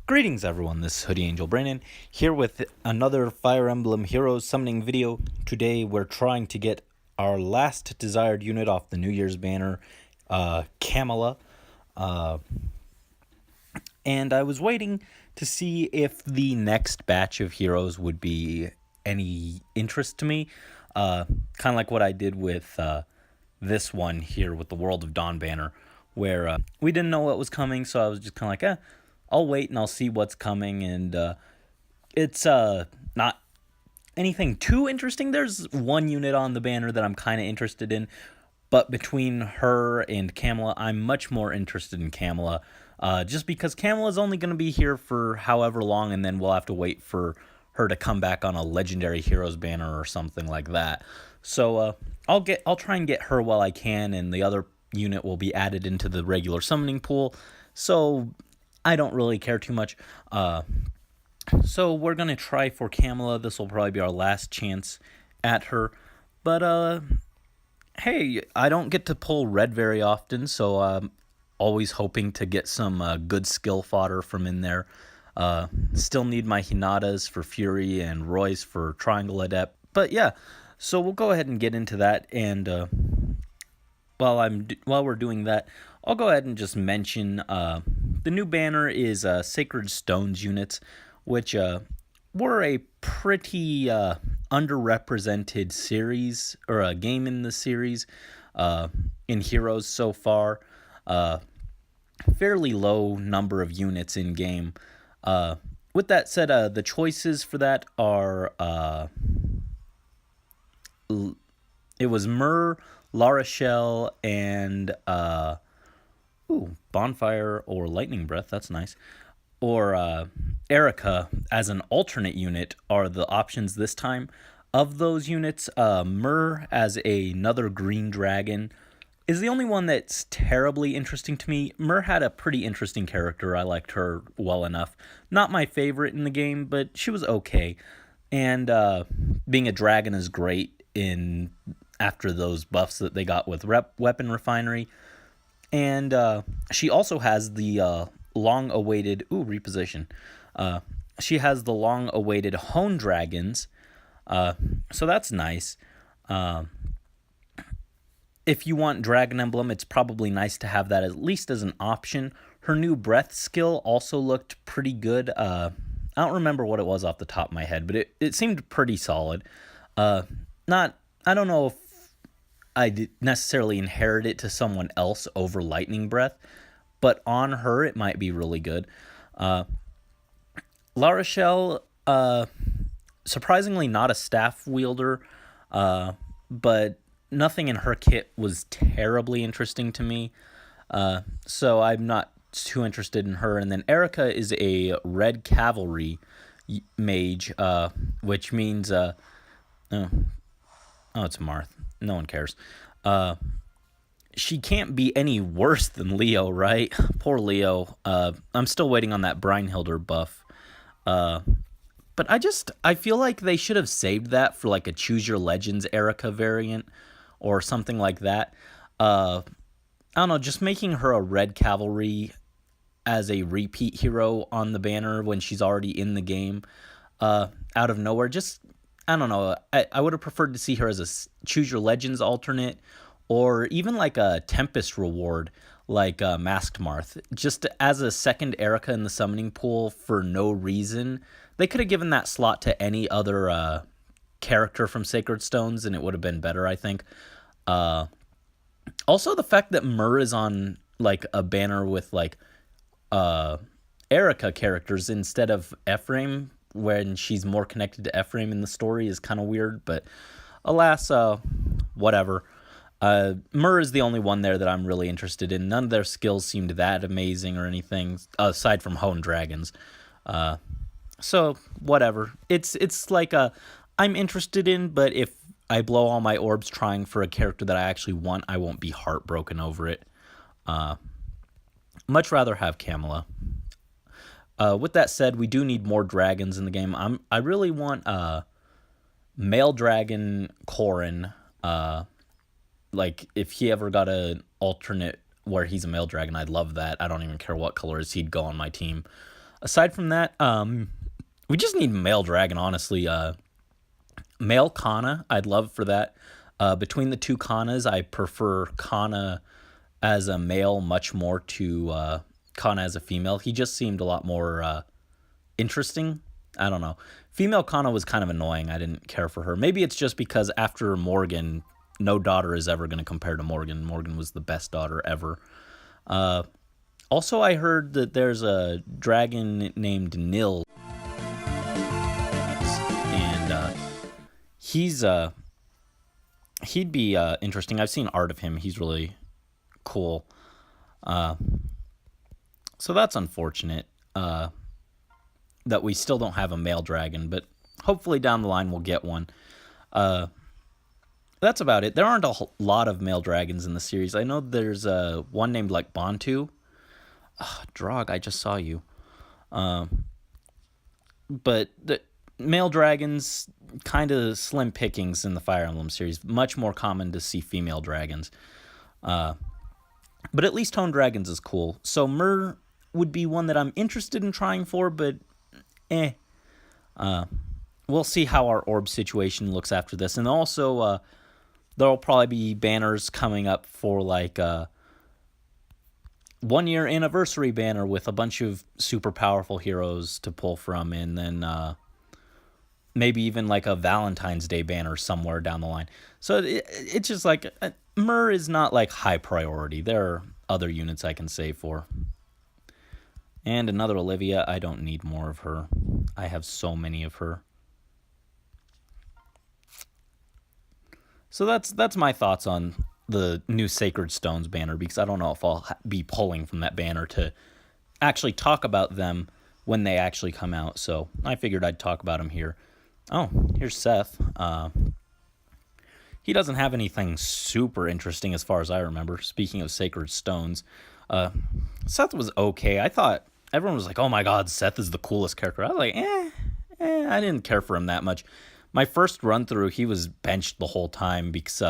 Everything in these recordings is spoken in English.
Greetings everyone, this is Hoodie Angel Brandon, here with another Fire Emblem Heroes summoning video. Today we're trying to get our last desired unit off the New Year's banner, Camilla. And I was waiting to see if the next batch of heroes would be any interest to me. Kind of like what I did with this one here with the World of Dawn banner, where we didn't know what was coming, so I was just kind of like, I'll wait and I'll see what's coming, and it's not anything too interesting. There's one unit on the banner that I'm kind of interested in, but between her and Camilla, I'm much more interested in Camilla, just because Camilla's only going to be here for however long, and then we'll have to wait for her to come back on a Legendary Heroes banner or something like that. So I'll try and get her while I can, and the other unit will be added into the regular summoning pool. So I don't really care too much. So we're going to try for Camilla. This will probably be our last chance at her. But, hey, I don't get to pull red very often, so I'm always hoping to get some good skill fodder from in there. Still need my Hinatas for Fury and Royce for Triangle Adept. But, yeah, so we'll go ahead and get into that, and while we're doing that, I'll go ahead and just mention the new banner is Sacred Stones units, which were a pretty underrepresented series, or a game in the series, in Heroes so far. Fairly low number of units in game. With that said, the choices for that are it was Myrrh, La Rochelle, and Bonfire or Lightning Breath, that's nice. Or Erica as an alternate unit are the options this time. Of those units, Myrrh as another green dragon is the only one that's terribly interesting to me. Myrrh had a pretty interesting character. I liked her well enough. Not my favorite in the game, but she was okay. And being a dragon is great after those buffs that they got with Weapon Refinery. And she also has the long-awaited... reposition. She has the long-awaited Hone Dragons, so that's nice. If you want Dragon Emblem, it's probably nice to have that at least as an option. Her new Breath skill also looked pretty good. I don't remember what it was off the top of my head, but it seemed pretty solid. I don't know if I necessarily inherit it to someone else over Lightning Breath, but on her it might be really good. La Rochelle, surprisingly not a staff wielder, but nothing in her kit was terribly interesting to me, so I'm not too interested in her. And then Erica is a red cavalry mage, which means it's Marth. No one cares. She can't be any worse than Leo, right? Poor Leo. I'm still waiting on that Brynhilder buff. But I feel like they should have saved that for like a Choose Your Legends Erica variant or something like that. I don't know, just making her a red cavalry as a repeat hero on the banner when she's already in the game, out of nowhere, I don't know. I would have preferred to see her as a Choose Your Legends alternate, or even like a Tempest reward, like Masked Marth. Just as a second Erica in the summoning pool for no reason. They could have given that slot to any other character from Sacred Stones, and it would have been better, I think. Also, the fact that Myrrh is on like a banner with like Erica characters instead of Ephraim, when she's more connected to Ephraim in the story, is kind of weird, but alas, whatever. Myrrh is the only one there that I'm really interested in. None of their skills seemed that amazing or anything, aside from Hone Dragons. So, whatever. It's like I'm interested in, but if I blow all my orbs trying for a character that I actually want, I won't be heartbroken over it. Much rather have Camilla. With that said, we do need more dragons in the game. I really want male dragon Corrin. Like if he ever got an alternate where he's a male dragon, I'd love that. I don't even care what colors, he'd go on my team. Aside from that, we just need male dragon, honestly. Male Kana, I'd love for that. Between the two Kanas, I prefer Kana as a male much more to Kana as a female. He just seemed a lot more interesting. I don't know. Female Kana was kind of annoying. I didn't care for her. Maybe it's just because after Morgan, no daughter is ever going to compare to Morgan. Morgan was the best daughter ever. Also, I heard that there's a dragon named Nil, and he'd be interesting. I've seen art of him. He's really cool. So that's unfortunate that we still don't have a male dragon, but hopefully down the line we'll get one. That's about it. There aren't a lot of male dragons in the series. I know there's one named like Bantu. Drog, I just saw you. But the male dragons, kind of slim pickings in the Fire Emblem series. Much more common to see female dragons. But at least Hone Dragons is cool. So Myr would be one that I'm interested in trying for, but we'll see how our orb situation looks after this. And also, there'll probably be banners coming up for like 1 year anniversary banner with a bunch of super powerful heroes to pull from, and then maybe even like a Valentine's Day banner somewhere down the line. So it's just like Myr is not like high priority. There are other units I can save for. And another Olivia. I don't need more of her. I have so many of her. So that's my thoughts on the new Sacred Stones banner, because I don't know if I'll be pulling from that banner to actually talk about them when they actually come out. So I figured I'd talk about them here. Oh, here's Seth. He doesn't have anything super interesting as far as I remember. Speaking of Sacred Stones, Seth was okay. I thought everyone was like, oh my god, Seth is the coolest character. I was like, I didn't care for him that much. My first run through, he was benched the whole time because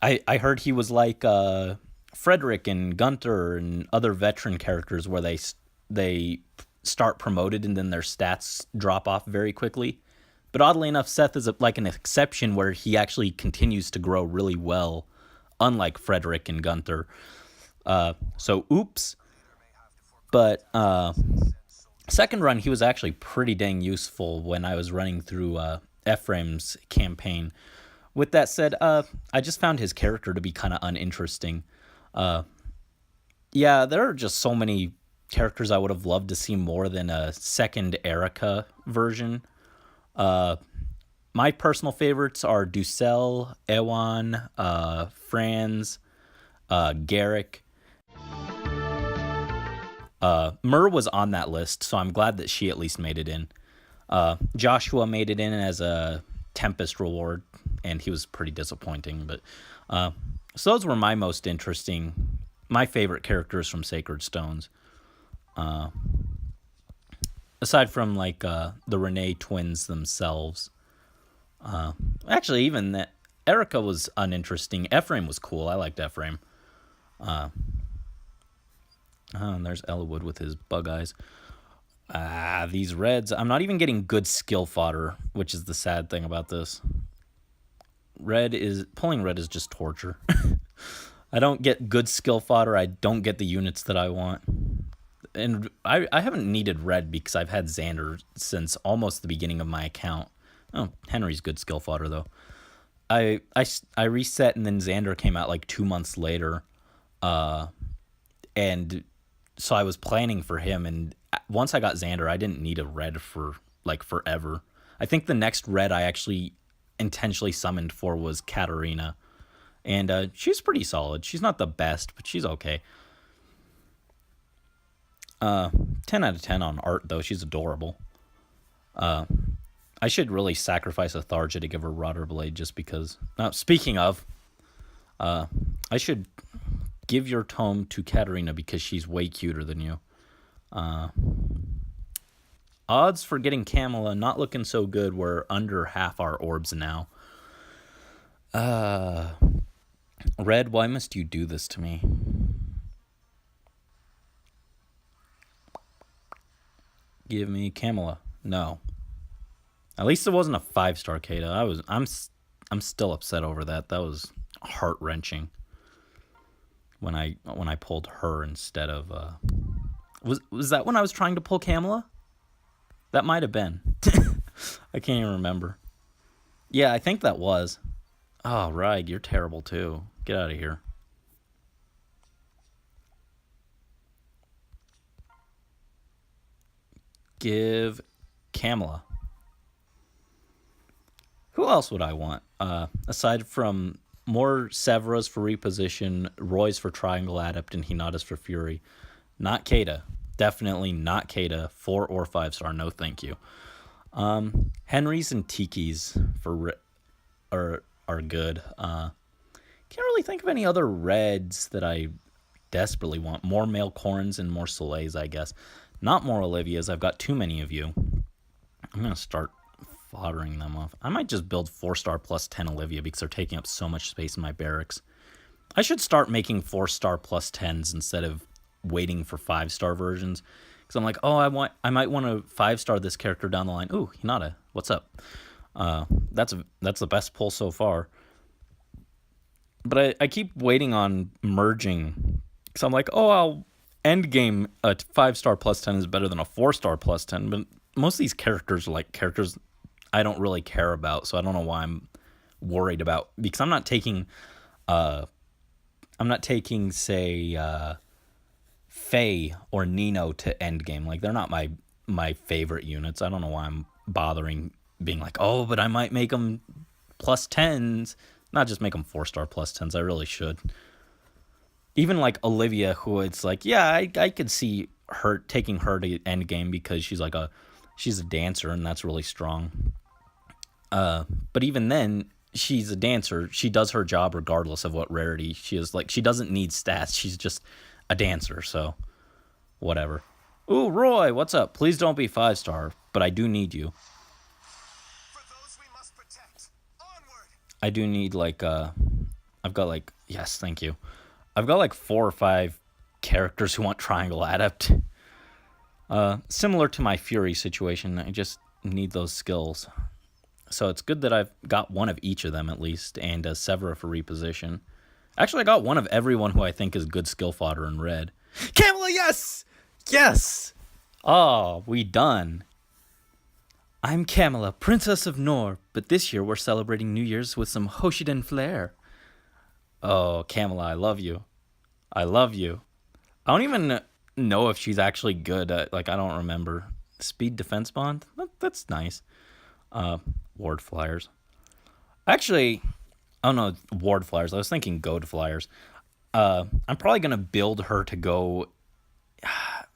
I heard he was like Frederick and Gunther and other veteran characters where they start promoted and then their stats drop off very quickly. But oddly enough, Seth is like an exception where he actually continues to grow really well, unlike Frederick and Gunther. So oops. But second run, he was actually pretty dang useful when I was running through Ephraim's campaign. With that said, I just found his character to be kind of uninteresting. Yeah, there are just so many characters I would have loved to see more than a second Erica version. My personal favorites are Ducel, Ewan, Franz, Garrick. Myr was on that list, so I'm glad that she at least made it in. Joshua made it in as a Tempest reward, and he was pretty disappointing. But so those were my most interesting, my favorite characters from Sacred Stones. Aside from like the Renee twins themselves. Actually, even that Erica was uninteresting. Ephraim was cool. I liked Ephraim. And there's Elwood with his bug eyes. These reds. I'm not even getting good skill fodder, which is the sad thing about this. Pulling red is just torture. I don't get good skill fodder. I don't get the units that I want. And I haven't needed red because I've had Xander since almost the beginning of my account. Oh, Henry's good skill fodder, though. I reset, and then Xander came out like 2 months later. And so I was planning for him, and once I got Xander, I didn't need a red for like forever. I think the next red I actually intentionally summoned for was Katarina. And she's pretty solid. She's not the best, but she's okay. 10 out of 10 on art, though. She's adorable. I should really sacrifice a Tharja to give her Rotter Blade just because. Speaking of, I should give your tome to Katarina because she's way cuter than you. I'll Odds for getting Camilla not looking so good. We're under half our orbs now. Red, why must you do this to me? Give me Camilla. No. At least it wasn't a 5-star Kata. I'm still upset over that. That was heart-wrenching when I pulled her instead of was that when I was trying to pull Camilla? That might have been. I can't even remember. Yeah, I think that was. Oh, right, you're terrible too. Get out of here. Give Camilla. Who else would I want? Aside from more Severas for reposition, Roy's for Triangle Adept, and Hinata's for Fury. Not Kata. Definitely not Kata. 4 or 5-star. No, thank you. Henry's and Tiki's are good. Can't really think of any other reds that I desperately want. More male Corns and more Soleils, I guess. Not more Olivias. I've got too many of you. I'm going to start foddering them off. I might just build 4-star plus 10 Olivia because they're taking up so much space in my barracks. I should start making 4-star plus 10s instead of waiting for 5-star versions. Because I'm like, oh, I might want to 5-star this character down the line. Ooh, Hinata, what's up? That's the best pull so far. But I keep waiting on merging. Because I'm like, oh, I'll end game a 5-star plus 10 is better than a 4-star plus 10. But most of these characters are like characters I don't really care about, so I don't know why I'm worried about, because I'm not taking say Faye or Nino to endgame. Like, they're not my favorite units. I don't know why I'm bothering being like, oh, but I might make them plus 10s. Not just make them 4-star plus 10s. I really should. Even like Olivia, who it's like, yeah, I could see her taking her to endgame because she's a dancer and that's really strong. But even then, she's a dancer. She does her job regardless of what rarity she is. Like, she doesn't need stats. She's just a dancer, so whatever. Ooh, Roy, what's up? Please don't be 5-star, but I do need you. For those we must protect. Onward. I do need, I've got, yes, thank you. I've got, 4 or 5 characters who want Triangle Adept. Similar to my Fury situation, I just need those skills. So it's good that I've got one of each of them at least, and a Severa for reposition. Actually, I got one of everyone who I think is good skill fodder in red. Camilla, yes! Yes! Oh, we done. I'm Camilla, Princess of Nor, but this year we're celebrating New Year's with some Hoshiden flair. Oh, Camilla, I love you. I love you. I don't even know if she's actually good at, I don't remember. Speed defense bond? That's nice. Ward flyers. Actually, oh no, ward flyers. I was thinking goad flyers. I'm probably going to build her to go.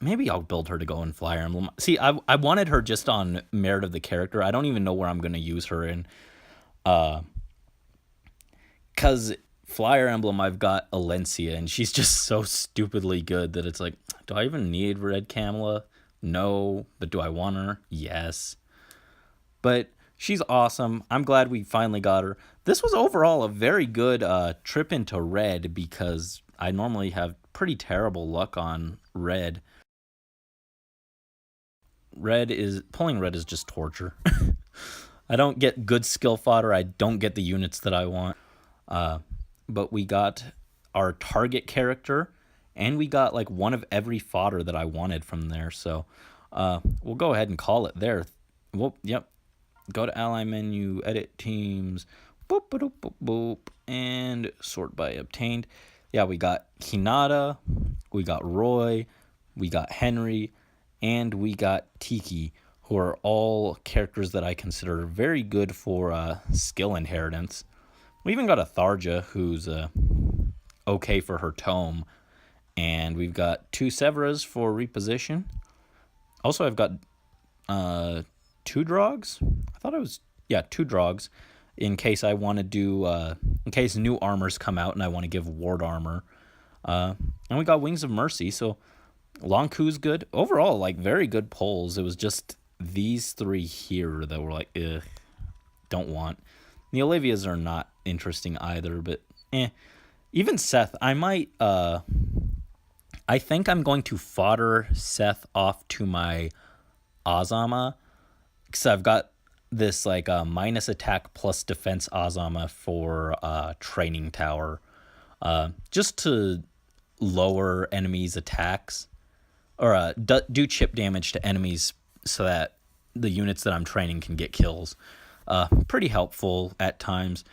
Maybe I'll build her to go in Flyer Emblem. See, I wanted her just on merit of the character. I don't even know where I'm going to use her in. Because Flyer Emblem, I've got Alencia, and she's just so stupidly good that it's like, do I even need Red Camilla? No. But do I want her? Yes. But she's awesome. I'm glad we finally got her. This was overall a very good trip into red, because I normally have pretty terrible luck on red. Pulling red is just torture. I don't get good skill fodder. I don't get the units that I want. But we got our target character, and we got one of every fodder that I wanted from there. So we'll go ahead and call it there. Well, yep. Go to ally menu, edit teams, boop, boop, boop, boop, and sort by obtained. Yeah, we got Hinata, we got Roy, we got Henry, and we got Tiki, who are all characters that I consider very good for skill inheritance. We even got a Tharja, who's okay for her tome, and we've got 2 Severas for reposition. Also, I've got 2 Drogs. I thought it was 2 Drogs, in case I want to do in case new armors come out and I want to give ward armor. And we got Wings of Mercy, so Longku's good overall. Very good pulls. It was just these three here that were like, ugh, don't want. The Olivias are not interesting either, but even Seth, I might, I think I'm going to fodder Seth off to my Azama, because I've got this like minus attack plus defense Azama for training tower, just to lower enemies' attacks, or do chip damage to enemies so that the units that I'm training can get kills. Pretty helpful at times.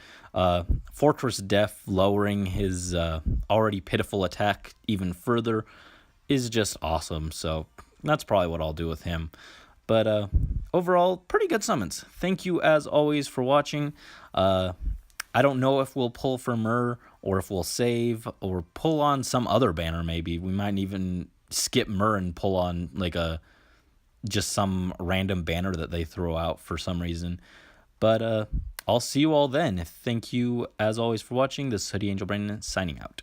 Fortress Def lowering his already pitiful attack even further is just awesome. So that's probably what I'll do with him. But overall, pretty good summons. Thank you as always for watching. I don't know if we'll pull for Myrrh or if we'll save or pull on some other banner maybe. We might even skip Myrrh and pull on like just some random banner that they throw out for some reason. But I'll see you all then. Thank you as always for watching. This is Hoodie Angel Brandon signing out.